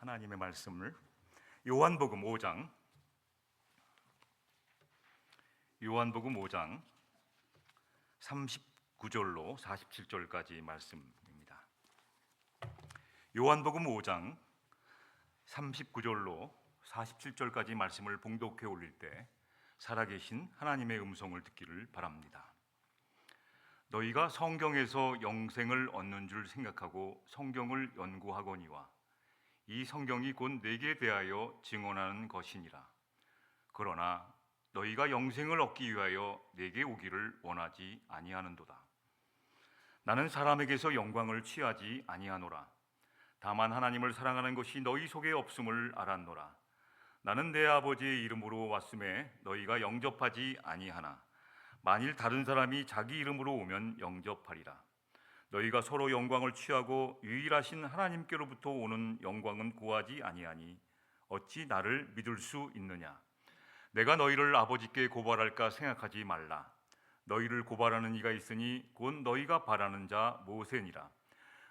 하나님의 말씀을 요한복음 5장 39절로 47절까지 말씀입니다. 요한복음 5장 39절로 47절까지 말씀을 봉독해 올릴 때 살아계신 하나님의 음성을 듣기를 바랍니다. 너희가 성경에서 영생을 얻는 줄 생각하고 성경을 연구하거니와 이 성경이 곧 내게 대하여 증언하는 것이니라. 그러나 너희가 영생을 얻기 위하여 내게 오기를 원하지 아니하는도다. 나는 사람에게서 영광을 취하지 아니하노라. 다만 하나님을 사랑하는 것이 너희 속에 없음을 알았노라. 나는 내 아버지의 이름으로 왔음에 너희가 영접하지 아니하나 만일 다른 사람이 자기 이름으로 오면 영접하리라. 너희가 서로 영광을 취하고 유일하신 하나님께로부터 오는 영광은 구하지 아니하니 어찌 나를 믿을 수 있느냐? 내가 너희를 아버지께 고발할까 생각하지 말라. 너희를 고발하는 이가 있으니 곧 너희가 바라는 자 모세니라.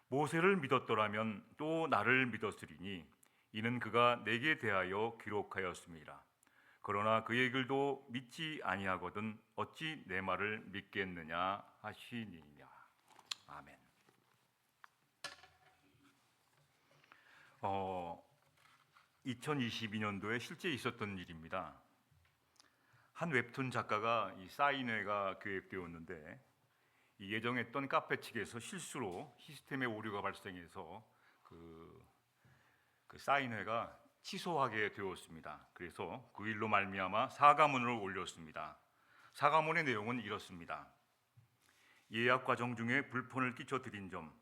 모세를 믿었더라면 또 나를 믿었으리니 이는 그가 내게 대하여 기록하였음이라. 그러나 그의 글도 믿지 아니하거든 어찌 내 말을 믿겠느냐 하시니라. 아멘. 2022년도에 실제 있었던 일입니다. 한 웹툰 작가가 이 사인회가 계획되었는데 이 예정했던 카페 측에서 실수로 시스템에 오류가 발생해서 그 사인회가 취소하게 되었습니다. 그래서 그 일로 말미암아 사과문을 올렸습니다. 사과문의 내용은 이렇습니다. 예약 과정 중에 불편을 끼쳐드린 점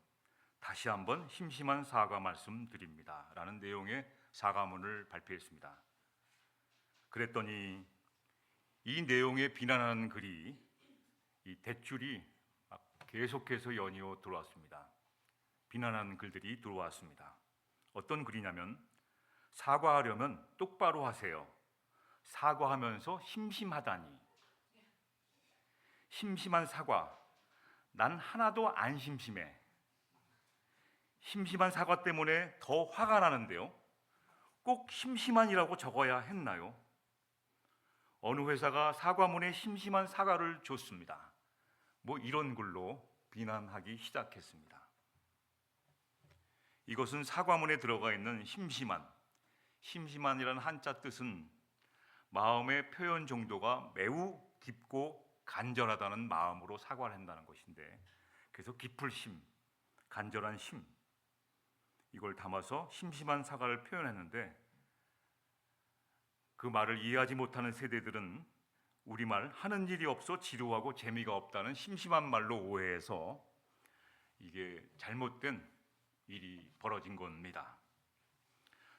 다시 한번 심심한 사과 말씀드립니다 라는 내용의 사과문을 발표했습니다. 그랬더니 이 내용에 비난하는 글이 이 댓줄이 계속해서 연이어 들어왔습니다. 비난하는 글들이 들어왔습니다. 어떤 글이냐면 사과하려면 똑바로 하세요. 사과하면서 심심하다니. 심심한 사과. 난 하나도 안 심심해. 심심한 사과 때문에 더 화가 나는데요. 꼭 심심한이라고 적어야 했나요? 어느 회사가 사과문에 심심한 사과를 줬습니다. 뭐 이런 글로 비난하기 시작했습니다. 이것은 사과문에 들어가 있는 심심한이라는 한자 뜻은 마음의 표현 정도가 매우 깊고 간절하다는 마음으로 사과를 한다는 것인데, 그래서 깊을 심, 간절한 심, 이걸 담아서 심심한 사과를 표현했는데, 그 말을 이해하지 못하는 세대들은 우리말 하는 일이 없어 지루하고 재미가 없다는 심심한 말로 오해해서 이게 잘못된 일이 벌어진 겁니다.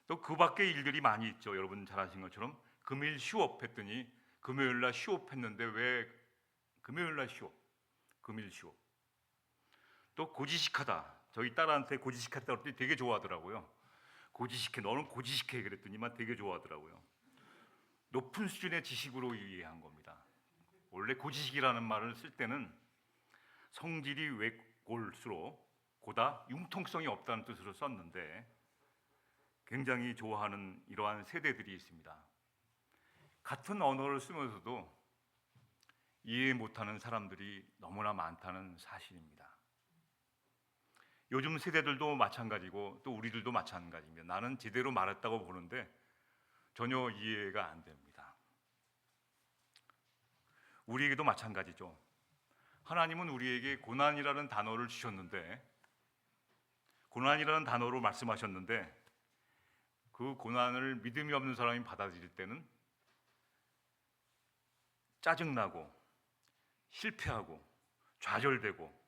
또 그 밖에 일들이 많이 있죠. 여러분 잘 아시는 것처럼 금일 휴업 했더니 금요일날 휴업했는데 왜 금요일날 휴업? 금일 휴업. 또 고지식하다. 저희 딸한테 고지식했다 그랬더니 되게 좋아하더라고요. 고지식해, 너는 고지식해 그랬더니만 되게 좋아하더라고요. 높은 수준의 지식으로 이해한 겁니다. 원래 고지식이라는 말을 쓸 때는 성질이 왜골수록 고다 융통성이 없다는 뜻으로 썼는데 굉장히 좋아하는 이러한 세대들이 있습니다. 같은 언어를 쓰면서도 이해 못하는 사람들이 너무나 많다는 사실입니다. 요즘 세대들도 마찬가지고 또 우리들도 마찬가지입니다. 나는 제대로 말했다고 보는데 전혀 이해가 안 됩니다. 우리에게도 마찬가지죠. 하나님은 우리에게 고난이라는 단어를 주셨는데, 고난이라는 단어로 말씀하셨는데 그 고난을 믿음이 없는 사람이 받아들일 때는 짜증나고 실패하고 좌절되고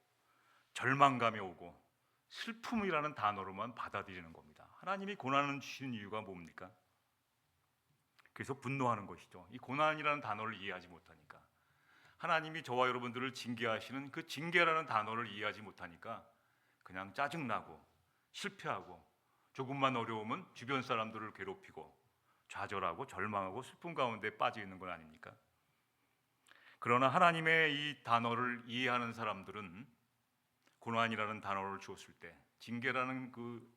절망감이 오고 슬픔이라는 단어로만 받아들이는 겁니다. 하나님이 고난을 주시는 이유가 뭡니까? 그래서 분노하는 것이죠. 이 고난이라는 단어를 이해하지 못하니까, 하나님이 저와 여러분들을 징계하시는 그 징계라는 단어를 이해하지 못하니까 그냥 짜증나고 실패하고 조금만 어려우면 주변 사람들을 괴롭히고 좌절하고 절망하고 슬픔 가운데 빠져 있는 건 아닙니까? 그러나 하나님의 이 단어를 이해하는 사람들은 고난이라는 단어를 주었을 때, 징계라는 그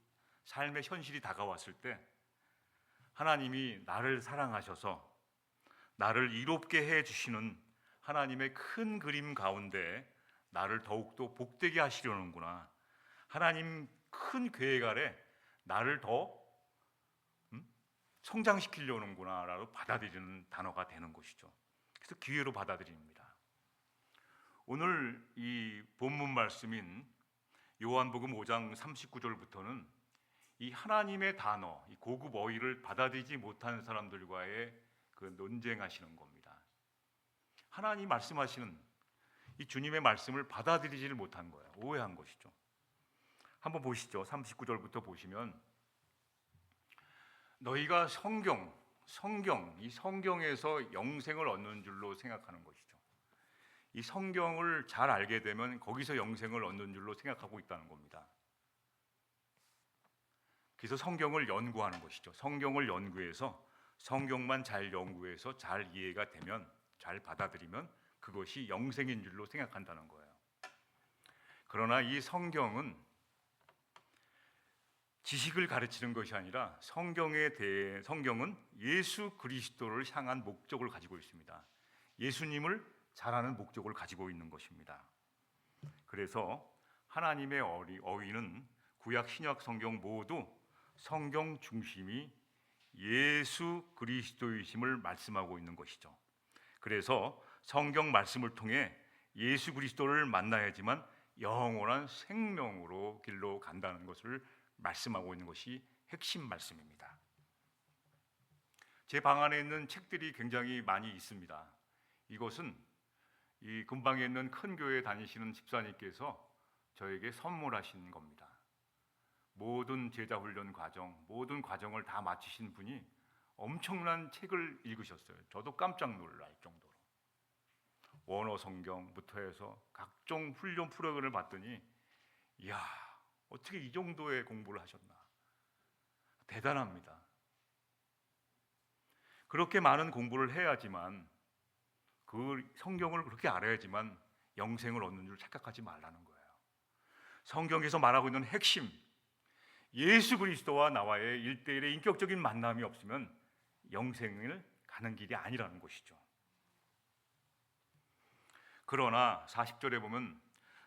삶의 현실이 다가왔을 때 하나님이 나를 사랑하셔서 나를 이롭게 해 주시는 하나님의 큰 그림 가운데 나를 더욱더 복되게 하시려는구나. 하나님 큰 계획 아래 나를 더 성장시키려는구나라고 받아들이는 단어가 되는 것이죠. 그래서 기회로 받아들입니다. 오늘 이 본문 말씀인 요한복음 5장 39절부터는 이 하나님의 단어, 이 고급 어휘를 받아들이지 못하는 사람들과의 그 논쟁하시는 겁니다. 하나님 말씀하시는 이 주님의 말씀을 받아들이지를 못한 거예요. 오해한 것이죠. 한번 보시죠. 39절부터 보시면 너희가 이 성경에서 영생을 얻는 줄로 생각하는 것이죠. 이 성경을 잘 알게 되면 거기서 영생을 얻는 줄로 생각하고 있다는 겁니다. 그래서 성경을 연구하는 것이죠. 성경을 연구해서 성경만 잘 연구해서 잘 이해가 되면, 잘 받아들이면 그것이 영생인 줄로 생각한다는 거예요. 그러나 이 성경은 지식을 가르치는 것이 아니라 성경은 예수 그리스도를 향한 목적을 가지고 있습니다. 예수님을 잘하는 목적을 가지고 있는 것입니다. 그래서 하나님의 어휘는 구약 신약 성경 모두 성경 중심이 예수 그리스도이심을 말씀하고 있는 것이죠. 그래서 성경 말씀을 통해 예수 그리스도를 만나야지만 영원한 생명으로 길로 간다는 것을 말씀하고 있는 것이 핵심 말씀입니다. 제 방 안에 있는 책들이 굉장히 많이 있습니다. 이것은 이 근방에 있는 큰 교회 다니시는 집사님께서 저에게 선물하신 겁니다. 모든 제자 훈련 과정, 모든 과정을 다 마치신 분이 엄청난 책을 읽으셨어요. 저도 깜짝 놀랄 정도로. 원어 성경부터 해서 각종 훈련 프로그램을 봤더니 이야, 어떻게 이 정도의 공부를 하셨나. 대단합니다. 그렇게 많은 공부를 해야지만, 그 성경을 그렇게 알아야지만 영생을 얻는 줄 착각하지 말라는 거예요. 성경에서 말하고 있는 핵심, 예수 그리스도와 나와의 1대1의 인격적인 만남이 없으면 영생을 가는 길이 아니라는 것이죠. 그러나 40절에 보면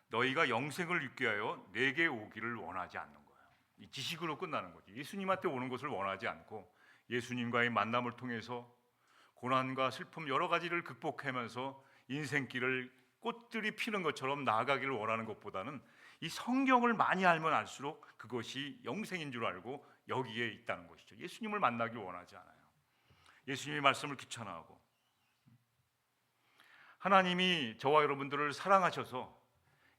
너희가 영생을 얻게 하여 내게 오기를 원하지 않는 거예요. 이 지식으로 끝나는 거지. 예수님한테 오는 것을 원하지 않고 예수님과의 만남을 통해서 고난과 슬픔 여러 가지를 극복하면서 인생길을 꽃들이 피는 것처럼 나아가기를 원하는 것보다는 이 성경을 많이 알면 알수록 그것이 영생인 줄 알고 여기에 있다는 것이죠. 예수님을 만나기 원하지 않아요. 예수님의 말씀을 귀찮아하고, 하나님이 저와 여러분들을 사랑하셔서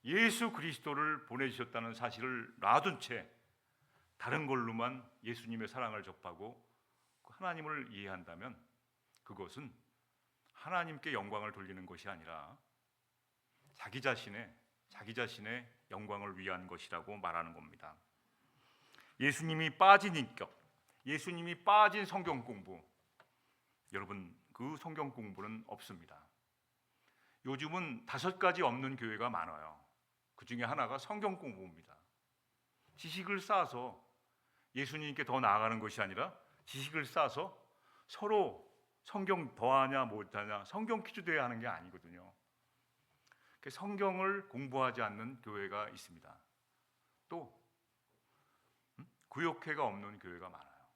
예수 그리스도를 보내주셨다는 사실을 놔둔 채 다른 걸로만 예수님의 사랑을 접하고 하나님을 이해한다면 그것은 하나님께 영광을 돌리는 것이 아니라 자기 자신의 영광을 위한 것이라고 말하는 겁니다. 예수님이 빠진 인격, 예수님이 빠진 성경 공부, 여러분 그 성경 공부는 없습니다. 요즘은 5가지 없는 교회가 많아요. 그 중에 하나가 성경 공부입니다. 지식을 쌓아서 예수님께 더 나아가는 것이 아니라 지식을 쌓아서 서로 성경 더하냐 못하냐 성경 퀴즈 대회 하는 게 아니거든요. 성경을 공부하지 않는 교회가 있습니다. 또 구역회가 없는 교회가 많아요.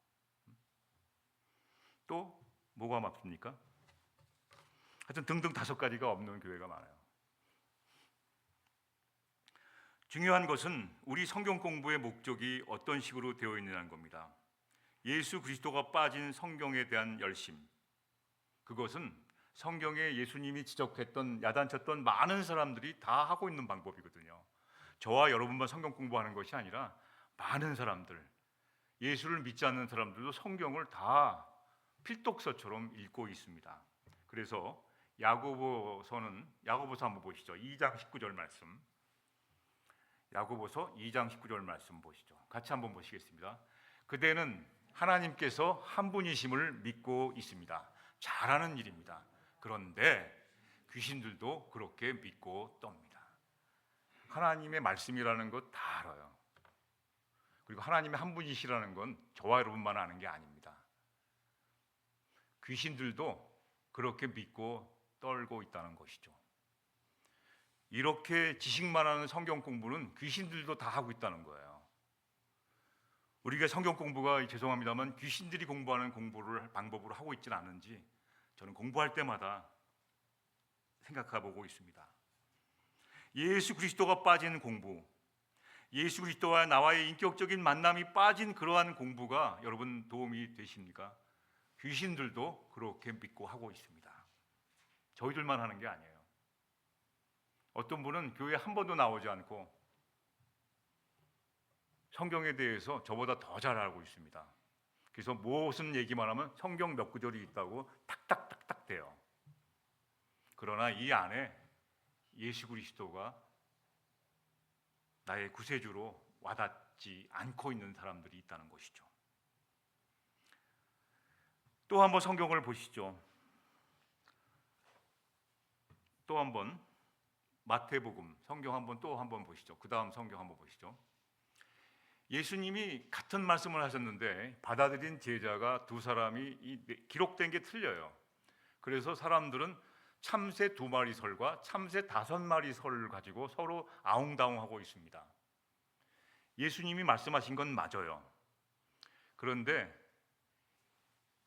또 뭐가 많습니까? 하여튼 등등 5가지가 없는 교회가 많아요. 중요한 것은 우리 성경 공부의 목적이 어떤 식으로 되어 있느냐는 겁니다. 예수 그리스도가 빠진 성경에 대한 열심, 그것은 성경에 예수님이 지적했던, 야단쳤던 많은 사람들이 다 하고 있는 방법이거든요. 저와 여러분만 성경 공부하는 것이 아니라 많은 사람들, 예수를 믿지 않는 사람들도 성경을 다 필독서처럼 읽고 있습니다. 그래서 야고보서 한번 보시죠. 2장 19절 말씀. 야고보서 2장 19절 말씀 보시죠. 같이 한번 보시겠습니다. 그대는 하나님께서 한 분이심을 믿고 있습니다. 잘하는 일입니다. 그런데 귀신들도 그렇게 믿고 떱니다. 하나님의 말씀이라는 것 다 알아요. 그리고 하나님의 한 분이시라는 건 저와 여러분만 아는 게 아닙니다. 귀신들도 그렇게 믿고 떨고 있다는 것이죠. 이렇게 지식만 하는 성경 공부는 귀신들도 다 하고 있다는 거예요. 우리가 성경 공부가 죄송합니다만 귀신들이 공부하는 공부를 방법으로 하고 있지는 않은지 저는 공부할 때마다 생각해 보고 있습니다. 예수 그리스도가 빠진 공부, 예수 그리스도와 나와의 인격적인 만남이 빠진 그러한 공부가 여러분 도움이 되십니까? 귀신들도 그렇게 믿고 하고 있습니다. 저희들만 하는 게 아니에요. 어떤 분은 교회에 한 번도 나오지 않고 성경에 대해서 저보다 더 잘 알고 있습니다. 그래서 무슨 얘기만 하면 성경 몇 구절이 있다고 탁탁탁탁 대요. 그러나 이 안에 예수 그리스도가 나의 구세주로 와닿지 않고 있는 사람들이 있다는 것이죠. 또 한번 성경을 보시죠. 또 한번 마태복음 성경 또 한번 보시죠. 그 다음 성경 한번 보시죠. 예수님이 같은 말씀을 하셨는데 받아들인 제자가 두 사람이 기록된 게 틀려요. 그래서 사람들은 참새 2마리 설과 참새 5마리 설을 가지고 서로 아웅다웅하고 있습니다. 예수님이 말씀하신 건 맞아요. 그런데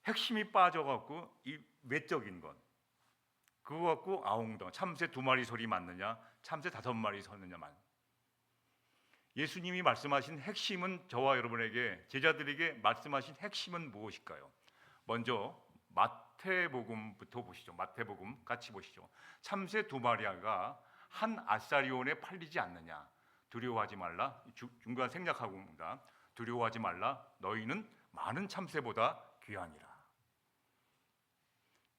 핵심이 빠져갖고 이 외적인 것 그거 갖고 아웅다웅 참새 2마리 설이 맞느냐 참새 5마리 설느냐 예수님이 말씀하신 핵심은 저와 여러분에게 제자들에게 말씀하신 핵심은 무엇일까요? 먼저 마태복음부터 보시죠. 마태복음 같이 보시죠. 참새 2마리가 한 아사리온에 팔리지 않느냐 두려워하지 말라. 중간 생략하고 옵니다. 두려워하지 말라. 너희는 많은 참새보다 귀하니라.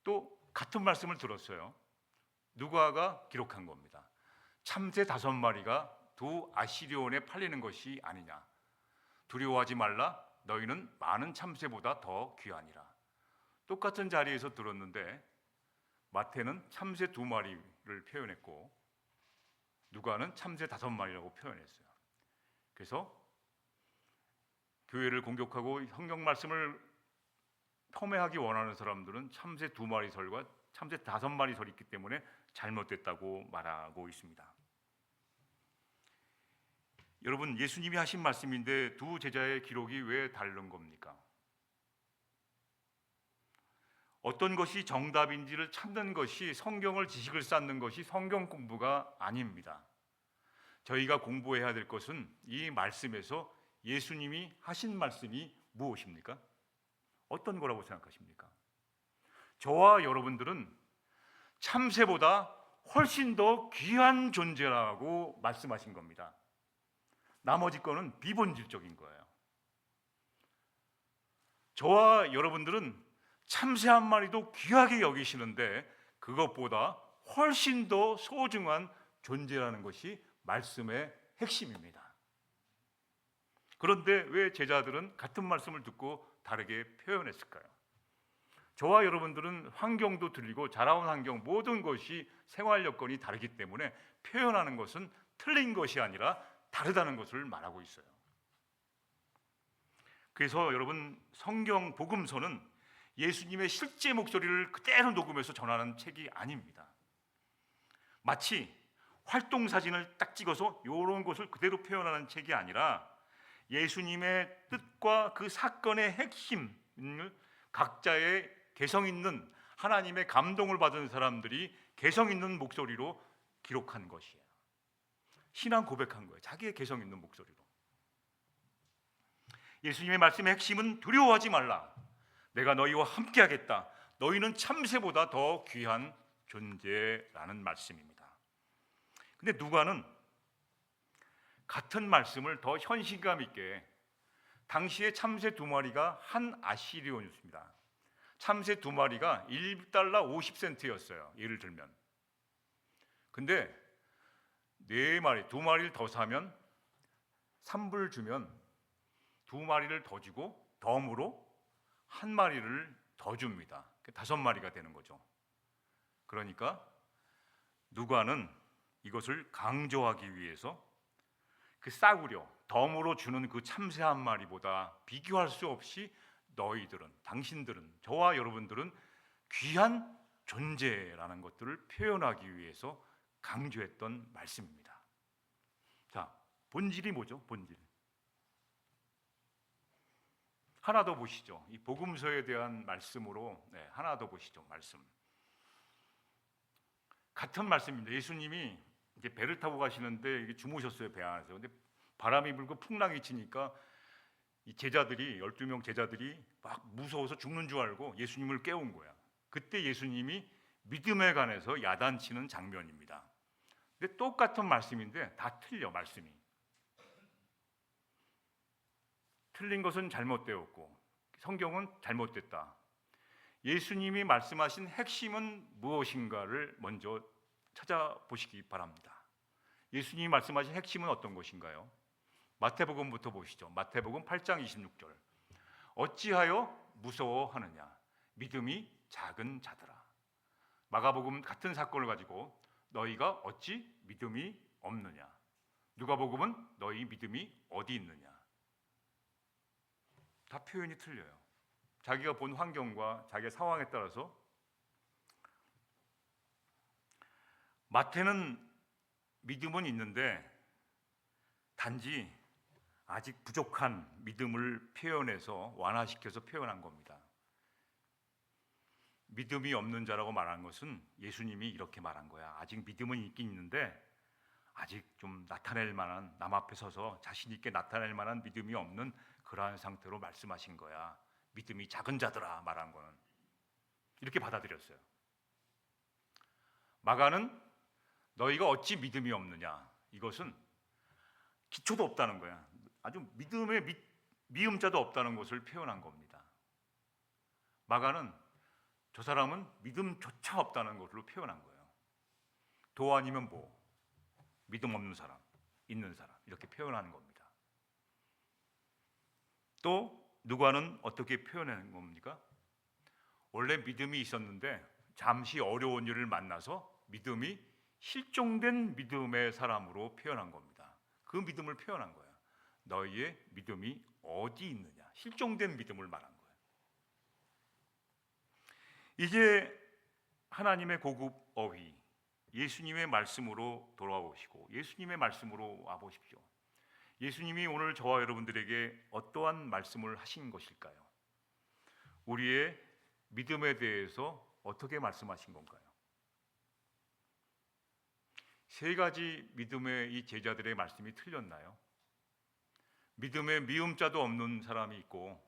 또 같은 말씀을 들었어요. 누가가 기록한 겁니다. 참새 5마리가 2 아시리온에 팔리는 것이 아니냐. 두려워하지 말라. 너희는 많은 참새보다 더 귀하니라. 똑같은 자리에서 들었는데 마태는 참새 2마리를 표현했고 누가는 참새 5마리라고 표현했어요. 그래서 교회를 공격하고 성경 말씀을 폄훼하기 원하는 사람들은 참새 2마리 설과 참새 5마리 설이 있기 때문에 잘못됐다고 말하고 있습니다. 여러분, 예수님이 하신 말씀인데 두 제자의 기록이 왜 다른 겁니까? 어떤 것이 정답인지를 찾는 것이 성경을 지식을 쌓는 것이 성경 공부가 아닙니다. 저희가 공부해야 될 것은 이 말씀에서 예수님이 하신 말씀이 무엇입니까? 어떤 거라고 생각하십니까? 저와 여러분들은 참새보다 훨씬 더 귀한 존재라고 말씀하신 겁니다. 나머지 거는 비본질적인 거예요. 저와 여러분들은 참새 한 마리도 귀하게 여기시는데 그것보다 훨씬 더 소중한 존재라는 것이 말씀의 핵심입니다. 그런데 왜 제자들은 같은 말씀을 듣고 다르게 표현했을까요? 저와 여러분들은 환경도 틀리고 자라온 환경 모든 것이 생활 여건이 다르기 때문에 표현하는 것은 틀린 것이 아니라 다르다는 것을 말하고 있어요. 그래서 여러분 성경 복음서는 예수님의 실제 목소리를 그대로 녹음해서 전하는 책이 아닙니다. 마치 활동 사진을 딱 찍어서 이런 것을 그대로 표현하는 책이 아니라 예수님의 뜻과 그 사건의 핵심을 각자의 개성 있는 하나님의 감동을 받은 사람들이 개성 있는 목소리로 기록한 것이에요. 신앙 고백한 거예요. 자기의 개성 있는 목소리로. 예수님의 말씀의 핵심은 두려워하지 말라. 내가 너희와 함께 하겠다. 너희는 참새보다 더 귀한 존재라는 말씀입니다. 근데 누가는 같은 말씀을 더 현실감 있게 당시에 참새 2마리가 한 아시리온이었습니다. 참새 2마리가 1달러 50센트였어요. 예를 들면. 근데 4마리, 2마리를 더 사면 3불 주면 2마리를 더 주고 덤으로 1마리를 더 줍니다. 5마리가 되는 거죠. 그러니까 누가는 이것을 강조하기 위해서 그 싸구려 덤으로 주는 그 참새 한 마리보다 비교할 수 없이 너희들은, 당신들은, 저와 여러분들은 귀한 존재라는 것들을 표현하기 위해서 강조했던 말씀입니다. 자, 본질이 뭐죠? 본질. 하나 더 보시죠. 이 복음서에 대한 말씀으로 하나 더 보시죠. 말씀. 같은 말씀입니다. 예수님이 이제 배를 타고 가시는데 이게 주무셨어요. 배 안에서. 근데 바람이 불고 풍랑이 치니까 이 제자들이 12명 제자들이 막 무서워서 죽는 줄 알고 예수님을 깨운 거야. 그때 예수님이 믿음에 관해서 야단치는 장면입니다. 근데 똑같은 말씀인데 다 틀려. 말씀이 틀린 것은 잘못되었고 성경은 잘못됐다. 예수님이 말씀하신 핵심은 무엇인가를 먼저 찾아보시기 바랍니다. 예수님이 말씀하신 핵심은 어떤 것인가요? 마태복음부터 보시죠. 마태복음 8장 26절. 어찌하여 무서워하느냐? 믿음이 작은 자들아. 마가복음 같은 사건을 가지고 너희가 어찌 믿음이 없느냐? 누가복음은 너희 믿음이 어디 있느냐? 다 표현이 틀려요. 자기가 본 환경과 자기의 상황에 따라서. 마태는 믿음은 있는데 단지 아직 부족한 믿음을 표현해서 완화시켜서 표현한 겁니다. 믿음이 없는 자라고 말한 것은 예수님이 이렇게 말한 거야. 아직 믿음은 있긴 있는데 아직 좀 나타낼 만한, 남 앞에 서서 자신 있게 나타낼 만한 믿음이 없는 그러한 상태로 말씀하신 거야. 믿음이 작은 자들아 말한 거는 이렇게 받아들였어요. 마가는 너희가 어찌 믿음이 없느냐? 이것은 기초도 없다는 거야. 아주 믿음의 미음자도 없다는 것을 표현한 겁니다. 마가는 저 사람은 믿음조차 없다는 것으로 표현한 거예요. 도 아니면 뭐? 믿음 없는 사람, 있는 사람 이렇게 표현하는 겁니다. 또 누가는 어떻게 표현하는 겁니까? 원래 믿음이 있었는데 잠시 어려운 일을 만나서 믿음이 실종된 믿음의 사람으로 표현한 겁니다. 그 믿음을 표현한 거예요. 너희의 믿음이 어디 있느냐? 실종된 믿음을 말한 거예요. 이제 하나님의 고급 어휘, 예수님의 말씀으로 돌아오시고 예수님의 말씀으로 와보십시오. 예수님이 오늘 저와 여러분들에게 어떠한 말씀을 하신 것일까요? 우리의 믿음에 대해서 어떻게 말씀하신 건가요? 세 가지 믿음의 이 제자들의 말씀이 틀렸나요? 믿음에 미음자도 없는 사람이 있고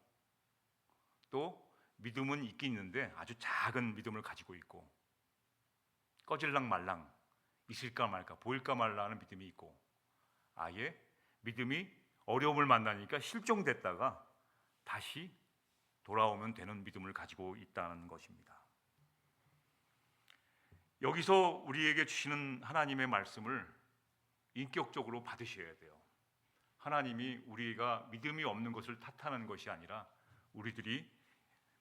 또 믿음은 있긴 있는데 아주 작은 믿음을 가지고 있고 꺼질랑 말랑 있을까 말까 보일까 말라 하는 믿음이 있고 아예 믿음이 어려움을 만나니까 실종됐다가 다시 돌아오면 되는 믿음을 가지고 있다는 것입니다. 여기서 우리에게 주시는 하나님의 말씀을 인격적으로 받으셔야 돼요. 하나님이 우리가 믿음이 없는 것을 탓하는 것이 아니라 우리들이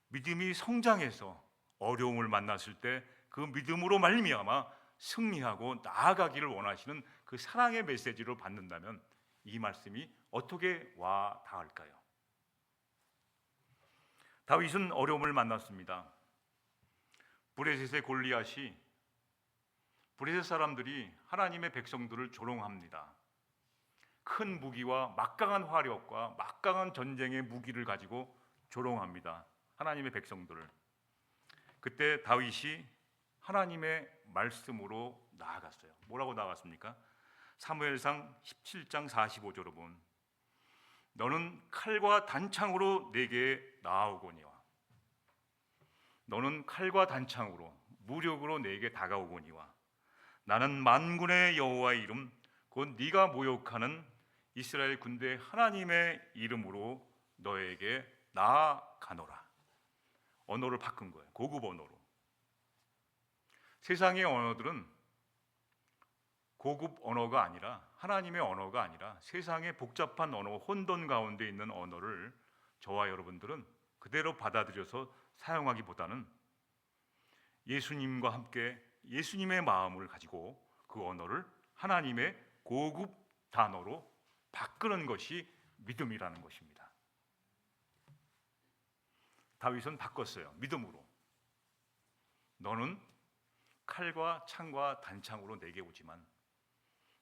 믿음이 성장해서 어려움을 만났을 때 그 믿음으로 말미암아 승리하고 나아가기를 원하시는 그 사랑의 메시지로 받는다면 이 말씀이 어떻게 와 닿을까요? 다윗은 어려움을 만났습니다. 브레셋의 골리앗이 브레셋 사람들이 하나님의 백성들을 조롱합니다. 큰 무기와 막강한 화력과 막강한 전쟁의 무기를 가지고 조롱합니다. 하나님의 백성들을. 그때 다윗이 하나님의 말씀으로 나아갔어요. 뭐라고 나아갔습니까? 사무엘상 17장 45절로 보면 너는 칼과 단창으로 내게 나아오거니와 너는 칼과 단창으로 무력으로 내게 다가오거니와 나는 만군의 여호와의 이름 곧 네가 모욕하는 이스라엘 군대 하나님의 이름으로 너에게 나아가노라. 언어를 바꾼 거예요. 고급 언어로. 세상의 언어들은 고급 언어가 아니라 하나님의 언어가 아니라 세상의 복잡한 언어, 혼돈 가운데 있는 언어를 저와 여러분들은 그대로 받아들여서 사용하기보다는 예수님과 함께 예수님의 마음을 가지고 그 언어를 하나님의 고급 단어로 바꾸는 것이 믿음이라는 것입니다. 다윗은 바꿨어요. 믿음으로. 너는 칼과 창과 단창으로 내게 오지만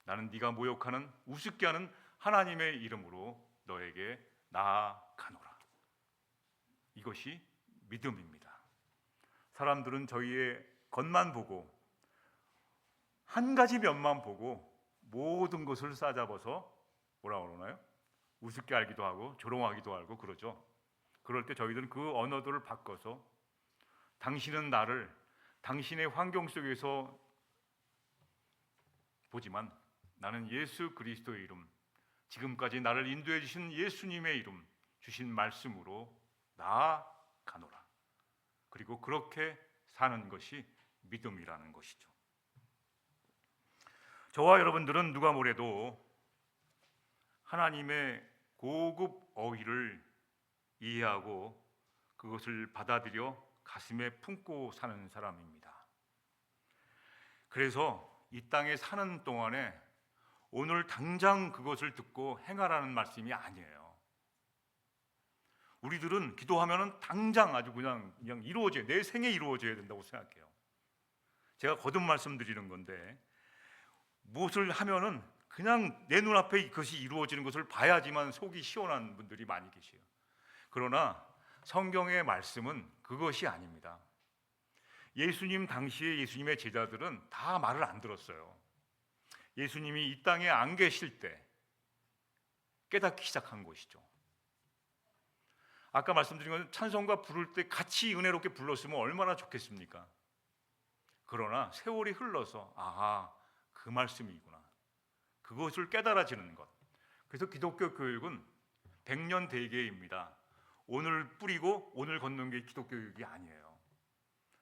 나는 네가 모욕하는 우습게 하는 하나님의 이름으로 너에게 나아가노라. 이것이 믿음입니다. 사람들은 저희의 겉만 보고 한 가지 면만 보고 모든 것을 싸잡아서 뭐라 그러나요? 우습게 알기도 하고 조롱하기도 하고 그러죠. 그럴 때 저희들은 그 언어들을 바꿔서 당신은 나를 당신의 환경 속에서 보지만 나는 예수 그리스도의 이름, 지금까지 나를 인도해 주신 예수님의 이름 주신 말씀으로 나아가노라. 그리고 그렇게 사는 것이 믿음이라는 것이죠. 저와 여러분들은 누가 뭐래도 하나님의 고급 어휘를 이해하고 그것을 받아들여 가슴에 품고 사는 사람입니다. 그래서 이 땅에 사는 동안에 오늘 당장 그것을 듣고 행하라는 말씀이 아니에요. 우리들은 기도하면은 당장 아주 그냥 이루어져요. 내 생에 이루어져야 된다고 생각해요. 제가 거듭 말씀드리는 건데 무엇을 하면은 그냥 내 눈앞에 그것이 이루어지는 것을 봐야지만 속이 시원한 분들이 많이 계세요. 그러나 성경의 말씀은 그것이 아닙니다. 예수님 당시에 예수님의 제자들은 다 말을 안 들었어요. 예수님이 이 땅에 안 계실 때 깨닫기 시작한 것이죠. 아까 말씀드린 건 찬송가 부를 때 같이 은혜롭게 불렀으면 얼마나 좋겠습니까? 그러나 세월이 흘러서 아하, 그 말씀이구나. 그것을 깨달아지는 것. 그래서 기독교 교육은 100년 대계입니다. 오늘 뿌리고 오늘 걷는 게 기독교 교육이 아니에요.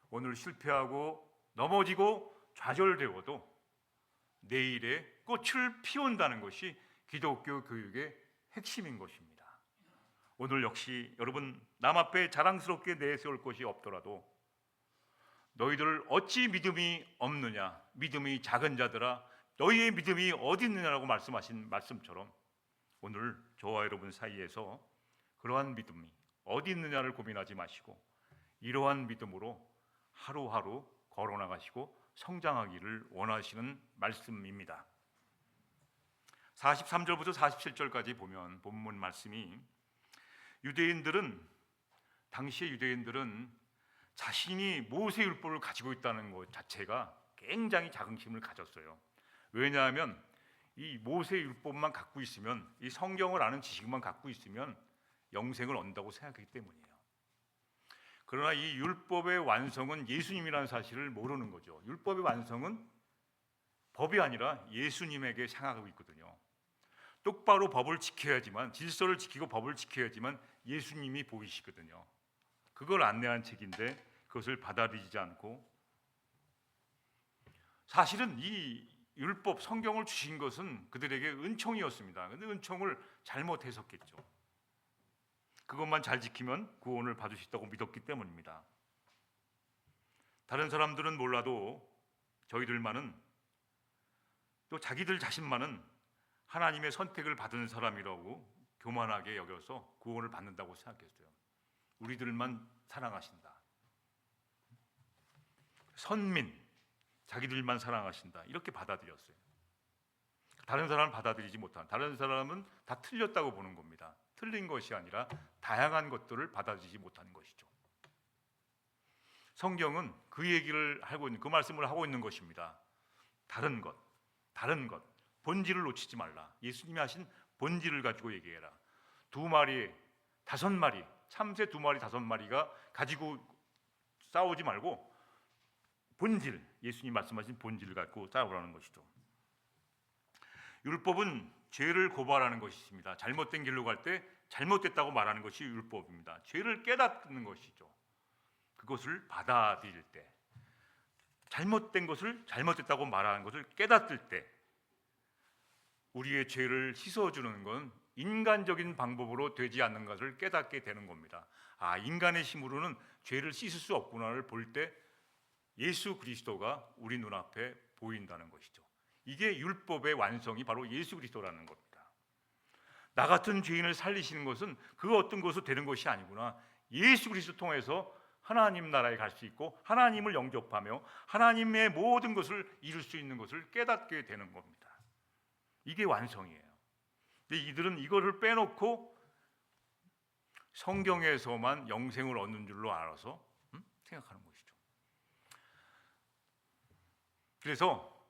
오늘 실패하고 넘어지고 좌절되어도 내일에 꽃을 피운다는 것이 기독교 교육의 핵심인 것입니다. 오늘 역시 여러분 남 앞에 자랑스럽게 내세울 것이 없더라도 너희들 어찌 믿음이 없느냐, 믿음이 작은 자들아 너희의 믿음이 어디 있느냐라고 말씀하신 말씀처럼 오늘 저와 여러분 사이에서 그러한 믿음이 어디 있느냐를 고민하지 마시고 이러한 믿음으로 하루하루 걸어나가시고 성장하기를 원하시는 말씀입니다. 43절부터 47절까지 보면 본문 말씀이 당시의 유대인들은 자신이 모세율법을 가지고 있다는 것 자체가 굉장히 자긍심을 가졌어요. 왜냐하면 이 모세율법만 갖고 있으면, 이 성경을 아는 지식만 갖고 있으면 영생을 얻는다고 생각했기 때문이에요. 그러나 이 율법의 완성은 예수님이라는 사실을 모르는 거죠. 율법의 완성은 법이 아니라 예수님에게 향하고 있거든요. 똑바로 법을 지켜야지만, 질서를 지키고 법을 지켜야지만 예수님이 보이시거든요. 그걸 안내한 책인데 그것을 받아들이지 않고, 사실은 이 율법 성경을 주신 것은 그들에게 은총이었습니다. 그런데 은총을 잘못 해석했죠. 그것만 잘 지키면 구원을 받을 수 있다고 믿었기 때문입니다. 다른 사람들은 몰라도 저희들만은, 또 자기들 자신만은 하나님의 선택을 받은 사람이라고 교만하게 여겨서 구원을 받는다고 생각했어요. 우리들만 사랑하신다, 선민, 자기들만 사랑하신다, 이렇게 받아들였어요. 다른 사람을 받아들이지 못한, 다른 사람은 다 틀렸다고 보는 겁니다. 틀린 것이 아니라 다양한 것들을 받아들이지 못하는 것이죠. 성경은 그 얘기를 하고 있는, 그 말씀을 하고 있는 것입니다. 다른 것, 본질을 놓치지 말라. 예수님이 하신 본질을 가지고 얘기해라. 2마리, 5마리, 참새 2마리, 5마리가 가지고 싸우지 말고 본질, 예수님 말씀하신 본질을 갖고 싸우라는 것이죠. 율법은 죄를 고발하는 것이십니다. 잘못된 길로 갈 때 잘못됐다고 말하는 것이 율법입니다. 죄를 깨닫는 것이죠. 그것을 받아들일 때, 잘못된 것을 잘못됐다고 말하는 것을 깨닫을 때 우리의 죄를 씻어주는 건 인간적인 방법으로 되지 않는 것을 깨닫게 되는 겁니다. 아, 인간의 힘으로는 죄를 씻을 수 없구나를 볼 때 예수 그리스도가 우리 눈앞에 보인다는 것이죠. 이게 율법의 완성이 바로 예수 그리스도라는 겁니다. 나 같은 죄인을 살리시는 것은 그 어떤 것으로 되는 것이 아니구나. 예수 그리스도 통해서 하나님 나라에 갈 수 있고 하나님을 영접하며 하나님의 모든 것을 이룰 수 있는 것을 깨닫게 되는 겁니다. 이게 완성이에요. 근데 이들은 이거를 빼놓고 성경에서만 영생을 얻는 줄로 알아서 생각하는 것이죠. 그래서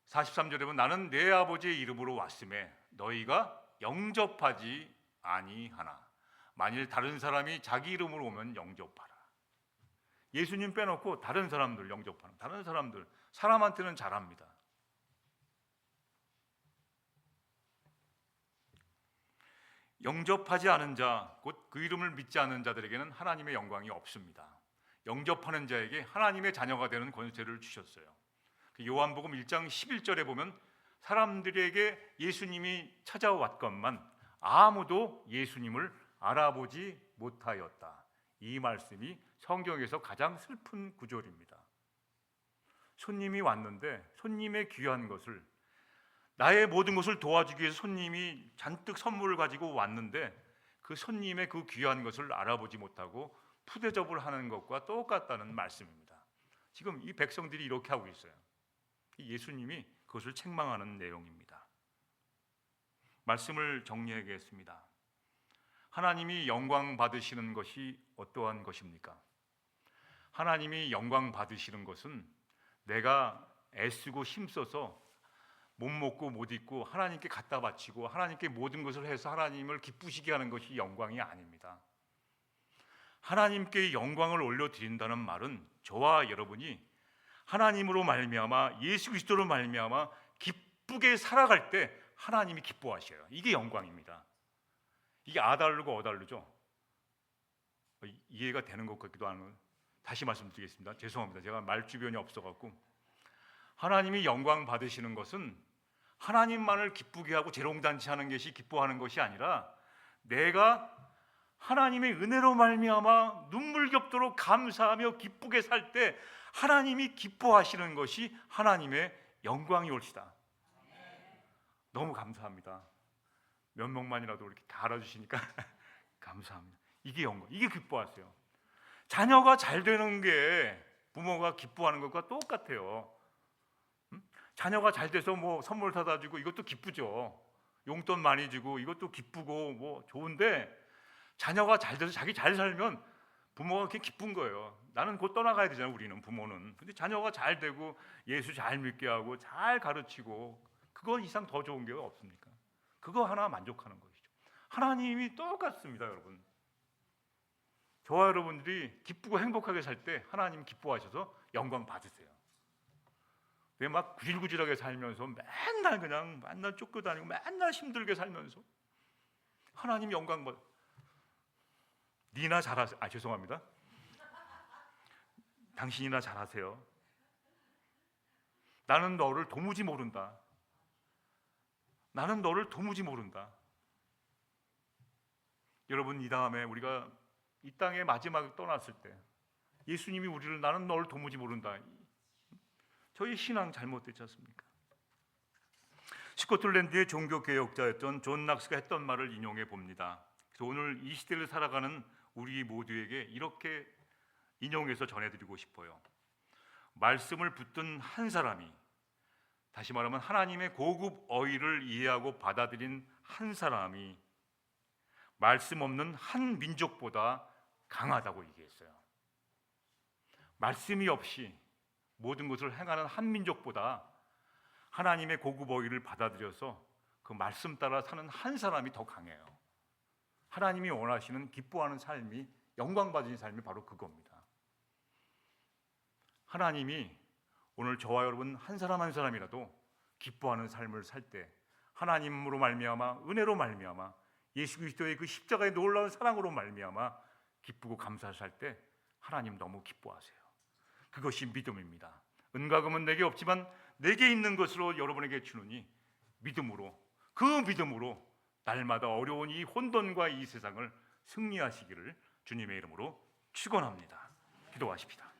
43절에 보면 나는 내 아버지의 이름으로 왔음에 너희가 영접하지 아니하나. 만일 다른 사람이 자기 이름으로 오면 영접하라. 예수님 빼놓고 다른 사람들 영접하는, 다른 사람들, 사람한테는 잘합니다. 영접하지 않은 자, 곧 그 이름을 믿지 않는 자들에게는 하나님의 영광이 없습니다. 영접하는 자에게 하나님의 자녀가 되는 권세를 주셨어요. 요한복음 1장 11절에 보면 사람들에게 예수님이 찾아왔건만 아무도 예수님을 알아보지 못하였다. 이 말씀이 성경에서 가장 슬픈 구절입니다. 손님이 왔는데 손님의 귀한 것을, 나의 모든 것을 도와주기 위해서 손님이 잔뜩 선물을 가지고 왔는데 그 손님의 그 귀한 것을 알아보지 못하고 푸대접을 하는 것과 똑같다는 말씀입니다. 지금 이 백성들이 이렇게 하고 있어요. 예수님이 그것을 책망하는 내용입니다. 말씀을 정리하겠습니다. 하나님이 영광 받으시는 것이 어떠한 것입니까? 하나님이 영광 받으시는 것은 내가 애쓰고 힘써서 못 먹고 못 입고 하나님께 갖다 바치고 하나님께 모든 것을 해서 하나님을 기쁘시게 하는 것이 영광이 아닙니다. 하나님께 영광을 올려드린다는 말은 저와 여러분이 하나님으로 말미암아 예수 그리스도로 말미암아 기쁘게 살아갈 때 하나님이 기뻐하셔요. 이게 영광입니다. 이게 아다르고 어다르죠. 이해가 되는 것 같기도 하고, 다시 말씀드리겠습니다. 죄송합니다. 제가 말 주변이 없어갖고. 하나님이 영광 받으시는 것은 하나님만을 기쁘게 하고 재롱단치하는 것이 기뻐하는 것이 아니라 내가 하나님의 은혜로 말미암아 눈물겹도록 감사하며 기쁘게 살 때 하나님이 기뻐하시는 것이 하나님의 영광이 올시다. 너무 감사합니다. 몇 명만이라도 이렇게 다 알아주시니까 감사합니다. 이게 영광, 이게 기뻐하세요. 자녀가 잘 되는 게 부모가 기뻐하는 것과 똑같아요. 자녀가 잘 돼서 뭐 선물 사다 주고 이것도 기쁘죠. 용돈 많이 주고 이것도 기쁘고 뭐 좋은데, 자녀가 잘 돼서 자기 잘 살면 부모가 그렇게 기쁜 거예요. 나는 곧 떠나가야 되잖아요, 우리는 부모는. 근데 자녀가 잘 되고 예수 잘 믿게 하고 잘 가르치고, 그거 이상 더 좋은 게 없습니까? 그거 하나 만족하는 것이죠. 하나님이 똑같습니다, 여러분. 저와 여러분들이 기쁘고 행복하게 살 때 하나님 기뻐하셔서 영광 받으세요. 왜 막 구질구질하게 살면서 맨날 쫓겨다니고 맨날 힘들게 살면서 하나님 영광 받. 니나 잘하세요. 죄송합니다. 당신이나 잘하세요. 나는 너를 도무지 모른다. 나는 너를 도무지 모른다. 여러분, 이 다음에 우리가 이 땅에 마지막에 떠났을 때 예수님이 우리를 나는 너를 도무지 모른다. 저희 신앙 잘못됐지 않습니까? 스코틀랜드의 종교개혁자였던 존 낙스가 했던 말을 인용해 봅니다. 그래서 오늘 이 시대를 살아가는 우리 모두에게 이렇게 인용해서 전해드리고 싶어요. 말씀을 붙든 한 사람이, 다시 말하면 하나님의 고급 어휘를 이해하고 받아들인 한 사람이 말씀 없는 한 민족보다 강하다고 얘기했어요. 말씀이 없이 모든 것을 행하는 한 민족보다 하나님의 고급 어휘를 받아들여서 그 말씀 따라 사는 한 사람이 더 강해요. 하나님이 원하시는 기뻐하는 삶이, 영광받은 삶이 바로 그겁니다. 하나님이 오늘 저와 여러분 한 사람 한 사람이라도 기뻐하는 삶을 살 때, 하나님으로 말미암아, 은혜로 말미암아, 예수 그리스도의 그 십자가의 놀라운 사랑으로 말미암아 기쁘고 감사할 살 때 하나님 너무 기뻐하세요. 그것이 믿음입니다. 은과 금은 내게 없지만 내게 있는 것으로 여러분에게 주노니 믿음으로, 그 믿음으로 날마다 어려운 이 혼돈과 이 세상을 승리하시기를 주님의 이름으로 축원합니다. 기도하십시다.